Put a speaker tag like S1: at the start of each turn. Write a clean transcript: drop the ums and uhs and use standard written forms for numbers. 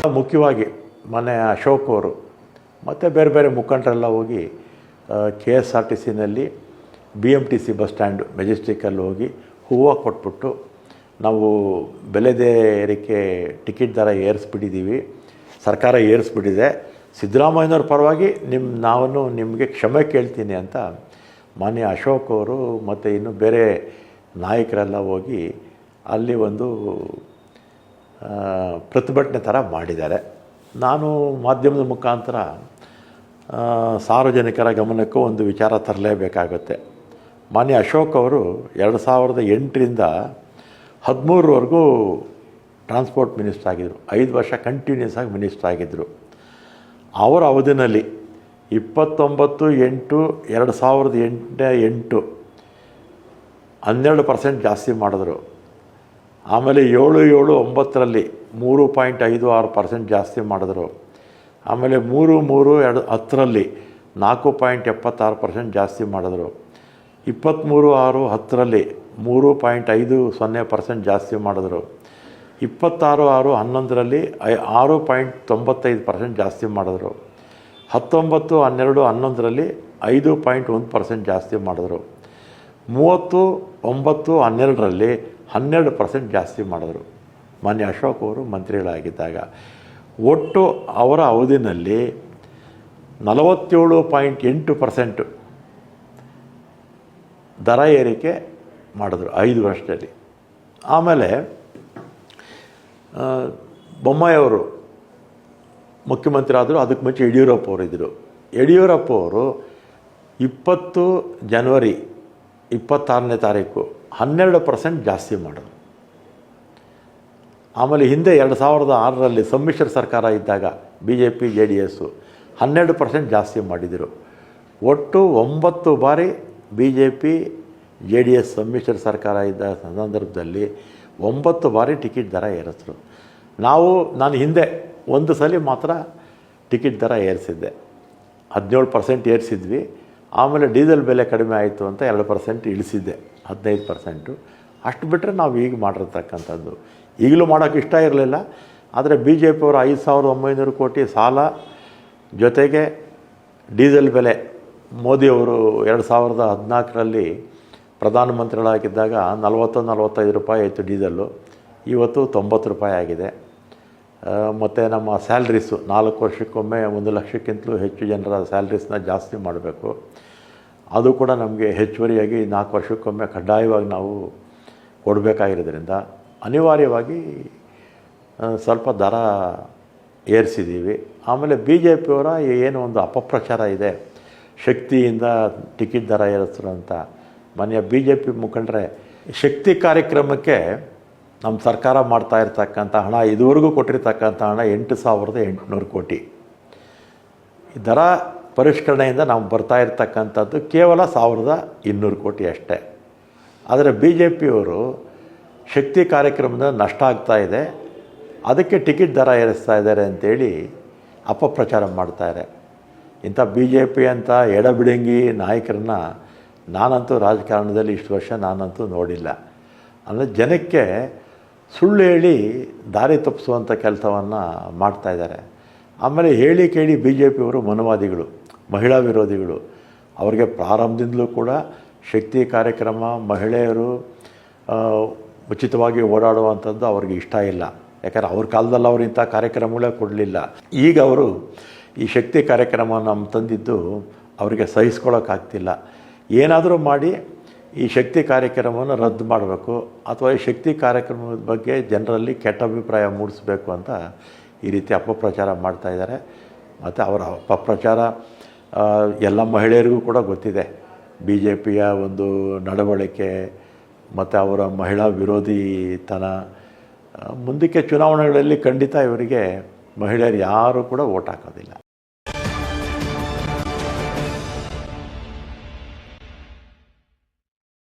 S1: ಮುಖ್ಯವಾಗಿ ಮೊನ್ನೆ ಅಶೋಕ್ ಅವರು ಮತ್ತು ಬೇರೆ ಬೇರೆ ಮುಖಂಡರೆಲ್ಲ ಹೋಗಿ KSRTCನಲ್ಲಿ BMTC ಬಸ್ ಸ್ಟ್ಯಾಂಡು ಮೆಜೆಸ್ಟಿಕಲ್ಲಿ ಹೋಗಿ ಹೂವು ಕೊಟ್ಬಿಟ್ಟು ನಾವು ಬೆಲೆದೇ ಏರಿಕೆ ಟಿಕೆಟ್ ದರ ಏರಿಸ್ಬಿಟ್ಟಿದ್ದೀವಿ, ಸರ್ಕಾರ ಏರಿಸ್ಬಿಟ್ಟಿದೆ, ಸಿದ್ದರಾಮಯ್ಯನವ್ರ ಪರವಾಗಿ ನಾನು ನಿಮಗೆ ಕ್ಷಮೆ ಕೇಳ್ತೀನಿ ಅಂತ ಮಾನ್ಯ ಅಶೋಕ್ ಅವರು ಮತ್ತು ಇನ್ನು ಬೇರೆ ನಾಯಕರೆಲ್ಲ ಹೋಗಿ ಅಲ್ಲಿ ಒಂದು ಪ್ರತಿಭಟನೆ ಥರ ಮಾಡಿದ್ದಾರೆ. ನಾನು ಮಾಧ್ಯಮದ ಮುಖಾಂತರ ಸಾರ್ವಜನಿಕರ ಗಮನಕ್ಕೂ ಒಂದು ವಿಚಾರ ತರಲೇಬೇಕಾಗುತ್ತೆ. ಮಾನ್ಯ ಅಶೋಕ್ ಅವರು 2008ರಿಂದ 2013ವರೆಗೂ ಟ್ರಾನ್ಸ್ಪೋರ್ಟ್ ಮಿನಿಸ್ಟರ್ ಆಗಿದ್ದರು. 5 ವರ್ಷ ಕಂಟಿನ್ಯೂಸ್ ಆಗಿ ಮಿನಿಸ್ಟರ್ ಆಗಿದ್ದರು. ಅವರ ಅವಧಿನಲ್ಲಿ 29/8/2008 12% ಜಾಸ್ತಿ ಮಾಡಿದ್ರು. ಆಮೇಲೆ 7/7/9ರಲ್ಲಿ 3.56% ಜಾಸ್ತಿ ಮಾಡಿದ್ರು. ಆಮೇಲೆ 3/3/10ರಲ್ಲಿ 4.76% ಜಾಸ್ತಿ ಮಾಡಿದ್ರು. 23/6/10ರಲ್ಲಿ 3.50% ಜಾಸ್ತಿ ಮಾಡಿದ್ರು. 26/6/11ರಲ್ಲಿ 6.95% ಜಾಸ್ತಿ ಮಾಡಿದ್ರು. 19/12/11ರಲ್ಲಿ 5.1% ಜಾಸ್ತಿ ಮಾಡಿದ್ರು. 30/9/12ರಲ್ಲಿ 12% ಜಾಸ್ತಿ ಮಾಡಿದ್ರು. ಮಾನ್ಯ ಅಶೋಕ್ ಅವರು ಮಂತ್ರಿಗಳಾಗಿದ್ದಾಗ ಒಟ್ಟು ಅವರ ಅವಧಿನಲ್ಲಿ 47.8% ದರ ಏರಿಕೆ ಮಾಡಿದ್ರು 5 ವರ್ಷದಲ್ಲಿ. ಆಮೇಲೆ ಬೊಮ್ಮಾಯಿಯವರು ಮುಖ್ಯಮಂತ್ರಿ ಆದರು. ಅದಕ್ಕೆ ಮುಂಚೆ ಯಡಿಯೂರಪ್ಪ ಅವರು ಇದ್ದರು. ಯಡಿಯೂರಪ್ಪ ಅವರು 20 ಜನವರಿ 26ನೇ ತಾರೀಕು 12% ಜಾಸ್ತಿ ಮಾಡಿದ್ರು. ಆಮೇಲೆ ಹಿಂದೆ 2006ರಲ್ಲಿ ಸಮ್ಮಿಶ್ರ ಸರ್ಕಾರ ಇದ್ದಾಗ BJP JDS 12% ಜಾಸ್ತಿ ಮಾಡಿದರು. ಒಟ್ಟು 9 ಬಾರಿ BJP JDS ಸಮ್ಮಿಶ್ರ ಸರ್ಕಾರ ಇದ್ದ ಸಂದರ್ಭದಲ್ಲಿ 9 ಬಾರಿ ಟಿಕೆಟ್ ದರ ಏರಿಸಿದ್ರು. ನಾನು ಹಿಂದೆ ಒಂದು ಸಲ ಮಾತ್ರ ಟಿಕೆಟ್ ದರ ಏರಿಸಿದ್ದೆ, 17% ಏರಿಸಿದ್ವಿ. ಆಮೇಲೆ ಡೀಸೆಲ್ ಬೆಲೆ ಕಡಿಮೆ ಆಯಿತು ಅಂತ 2% ಇಳಿಸಿದ್ದೆ, 15%. ಅಷ್ಟು ಬಿಟ್ಟರೆ ನಾವು ಈಗ ಮಾಡಿರ್ತಕ್ಕಂಥದ್ದು. ಈಗಲೂ ಮಾಡೋಕ್ಕೆ ಇಷ್ಟ ಇರಲಿಲ್ಲ. ಆದರೆ BJP ಅವರು 5,900 ಕೋಟಿ ಸಾಲ ಜೊತೆಗೆ ಡೀಸೆಲ್ ಬೆಲೆ ಮೋದಿಯವರು 2014ರಲ್ಲಿ ಪ್ರಧಾನಮಂತ್ರಿಗಳಾಗಿದ್ದಾಗ 40-45 ರೂಪಾಯಿ ಆಯಿತು ಡೀಸೆಲ್ಲು. ಇವತ್ತು 90 ರೂಪಾಯಿ ಆಗಿದೆ. ಮತ್ತು ನಮ್ಮ ಸ್ಯಾಲ್ರೀಸು 4 ವರ್ಷಕ್ಕೊಮ್ಮೆ 1 ಲಕ್ಷಕ್ಕಿಂತಲೂ ಹೆಚ್ಚು ಜನರ ಸ್ಯಾಲ್ರೀಸ್ನ ಜಾಸ್ತಿ ಮಾಡಬೇಕು. ಅದು ಕೂಡ ನಮಗೆ ಹೆಚ್ಚುವರಿಯಾಗಿ 4 ವರ್ಷಕ್ಕೊಮ್ಮೆ ಕಡ್ಡಾಯವಾಗಿ ನಾವು ಕೊಡಬೇಕಾಗಿರೋದ್ರಿಂದ ಅನಿವಾರ್ಯವಾಗಿ ಸ್ವಲ್ಪ ದರ ಏರಿಸಿದ್ದೀವಿ. ಆಮೇಲೆ BJPಯವರ ಏನೋ ಒಂದು ಅಪಪ್ರಚಾರ ಇದೆ, ಶಕ್ತಿಯಿಂದ ಟಿಕೆಟ್ ದರ ಏರಿಸಿದ್ರು ಅಂತ. ಮಾನ್ಯ BJP ಮುಖಂಡರೆ, ಶಕ್ತಿ ಕಾರ್ಯಕ್ರಮಕ್ಕೆ ನಮ್ಮ ಸರ್ಕಾರ ಮಾಡ್ತಾ ಇರ್ತಕ್ಕಂಥ ಹಣ, ಇದುವರೆಗೂ ಕೊಟ್ಟಿರ್ತಕ್ಕಂಥ ಹಣ 8,800 ಕೋಟಿ. ಈ ದರ ಪರಿಷ್ಕರಣೆಯಿಂದ ನಾವು ಬರ್ತಾ ಇರ್ತಕ್ಕಂಥದ್ದು ಕೇವಲ 1,200 ಕೋಟಿ ಅಷ್ಟೇ. ಆದರೆ BJPಯವರು ಶಕ್ತಿ ಕಾರ್ಯಕ್ರಮದ ನಷ್ಟ ಆಗ್ತಾ ಇದೆ, ಅದಕ್ಕೆ ಟಿಕೆಟ್ ದರ ಏರಿಸ್ತಾ ಇದ್ದಾರೆ ಅಂಥೇಳಿ ಅಪಪ್ರಚಾರ ಮಾಡ್ತಾರೆ. ಇಂಥ BJP ಅಂತ ಎಡಬಿಡಂಗಿ ನಾಯಕರನ್ನ ನಾನಂತೂ ರಾಜಕಾರಣದಲ್ಲಿ ಇಷ್ಟು ವರ್ಷ ನಾನಂತೂ ನೋಡಿಲ್ಲ. ಅಂದರೆ ಜನಕ್ಕೆ ಸುಳ್ಳು ಹೇಳಿ ದಾರಿ ತಪ್ಪಿಸುವಂಥ ಕೆಲಸವನ್ನು ಮಾಡ್ತಾಯಿದ್ದಾರೆ. ಆಮೇಲೆ ಹೇಳಿ ಕೇಳಿ BJPಯವರು ಮನುವಾದಿಗಳು, ಮಹಿಳಾ ವಿರೋಧಿಗಳು. ಅವರಿಗೆ ಪ್ರಾರಂಭದಿಂದಲೂ ಕೂಡ ಶಕ್ತಿ ಕಾರ್ಯಕ್ರಮ, ಮಹಿಳೆಯರು ಉಚಿತವಾಗಿ ಓಡಾಡುವಂಥದ್ದು ಅವ್ರಿಗೆ ಇಷ್ಟ ಇಲ್ಲ. ಯಾಕಂದರೆ ಅವ್ರ ಕಾಲದಲ್ಲಿ ಅವರು ಇಂಥ ಕಾರ್ಯಕ್ರಮಗಳೇ ಕೊಡಲಿಲ್ಲ. ಈಗ ಅವರು ಈ ಶಕ್ತಿ ಕಾರ್ಯಕ್ರಮ ನಮ್ಮ ತಂದಿದ್ದು ಅವರಿಗೆ ಸಹಿಸ್ಕೊಳ್ಳೋಕ್ಕಾಗ್ತಿಲ್ಲ. ಏನಾದರೂ ಮಾಡಿ ಈ ಶಕ್ತಿ ಕಾರ್ಯಕ್ರಮವನ್ನು ರದ್ದು ಮಾಡಬೇಕು, ಅಥವಾ ಈ ಶಕ್ತಿ ಕಾರ್ಯಕ್ರಮದ ಬಗ್ಗೆ ಜನರಲ್ಲಿ ಕೆಟ್ಟ ಅಭಿಪ್ರಾಯ ಮೂಡಿಸಬೇಕು ಅಂತ ಈ ರೀತಿ ಅಪಪ್ರಚಾರ ಮಾಡ್ತಾಯಿದ್ದಾರೆ. ಮತ್ತು ಅವರ ಅಪಪ್ರಚಾರ ಎಲ್ಲ ಮಹಿಳೆಯರಿಗೂ ಕೂಡ ಗೊತ್ತಿದೆ. BJPಯ ಒಂದು ನಡವಳಿಕೆ ಮತ್ತು ಅವರ ಮಹಿಳಾ ವಿರೋಧಿತನ. ಮುಂದಕ್ಕೆ ಚುನಾವಣೆಗಳಲ್ಲಿ ಖಂಡಿತ ಇವರಿಗೆ ಮಹಿಳೆಯರು ಯಾರೂ ಕೂಡ ಓಟ್ ಹಾಕೋದಿಲ್ಲ.